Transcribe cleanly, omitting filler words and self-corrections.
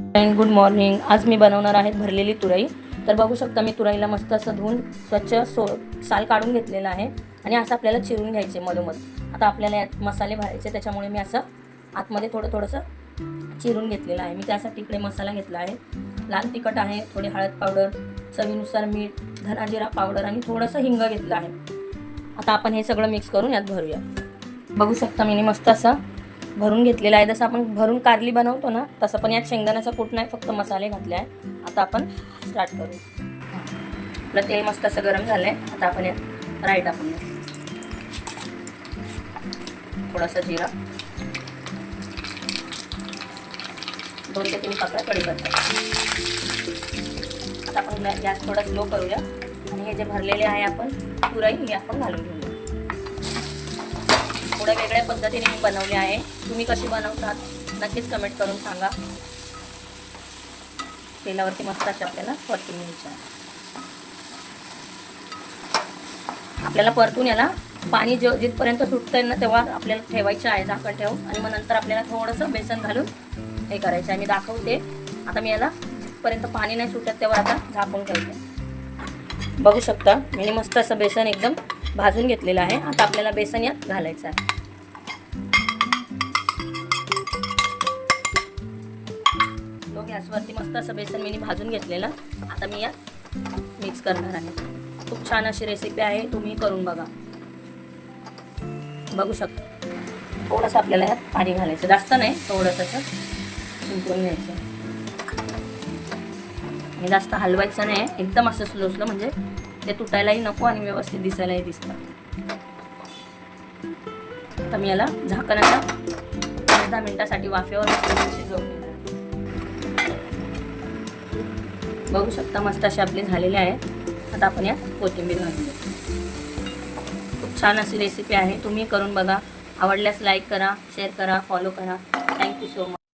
Good morning. आज मी बनवणार आहे भरलेली तुरई। तर बघू शकता मी तुरईला मस्त असं धुवून स्वच्छ साल काढून घेतलेलं आहे आणि असं आपल्याला चिरून घ्यायचे मधोमध। आता आपल्याला यात मसाले भरायचे, त्याच्यामुळे मी असं आतमध्ये थोडंसं चिरून घेतलेलं आहे। मी त्यासाठी इकडे मसाला घेतला आहे। लाल तिखट आहे, थोडी हळद पावडर, चवीनुसार मीठ, धना जिरा पावडर आणि थोडंसं हिंग घेतलं आहे। आता आपण हे सगळं मिक्स करून यात भरूया। बघू शकता मी मस्त असं भरून घेतलेला आहे। जसं आपण भरून कारली बनवतो ना तसं, पण यात शेंगदाण्याचा कूट नाही, फक्त मसाले घातले आहे। आता आपण स्टार्ट करू। आपलं तेल मस्त असं गरम झालंय। आता आपण यात राई टाकूया, थोडासा जिरा, 2 ते 3 पाकळ्या कढीपत्ता। आता आपण गॅस थोडा स्लो करूया आणि हे जे भरलेले आहे आपण तुरई हे आपण घालून घेऊया। थोड्या वेगळ्या पद्धतीने मी बनवले आहे, तुम्ही कशी बनवतात नक्कीच कमेंट करून सांगा। तेलावरती मस्त असे आपल्याला परतून घ्यायचे। आपल्याला परतून याला पाणी जिथपर्यंत सुटतंय ना तेव्हा आपल्याला ठेवायचं आहे झाकण ठेवून, आणि मग नंतर आपल्याला थोडंसं बेसन घालून हे करायचं आहे। मी दाखवते। आता मी याला जिथपर्यंत पाणी नाही सुटत तेव्हा आता झाकून ठेवते। बघू शकता मी मस्त असं बेसन एकदम भाजून घेतलेलं आहे। आता आपल्याला बेसन यात घालायचं आहे। लो गॅसवरती मस्त असं बेसन मी भाजून घेतलेलं आता मी यात मिक्स करणार आहे। खूप छान अशी रेसिपी आहे, तुम्ही करून बघा। बघू शकता थोडंसं आपल्याला यात पाणी घालायचं, जास्त नाही, थोडंसं असं शिंपडून घ्यायचं आणि जास्त हलवायचं नाही, एकदम असं स्लो स्लो, म्हणजे ते तुटायलाही नको आणि व्यवस्थित दिसायलाही दिसतं। आता मी याला झाकणाला 5-10 मिनिटासाठी वाफेवर शिजवून घेणार। बघू शकता मस्त असे आपले झालेले आहे। आता आपण यात कोथिंबीर घालूया। खूप छान अशी रेसिपी आहे, तुम्ही करून बघा। आवडल्यास लाईक करा, शेअर करा, फॉलो करा। Thank you so much.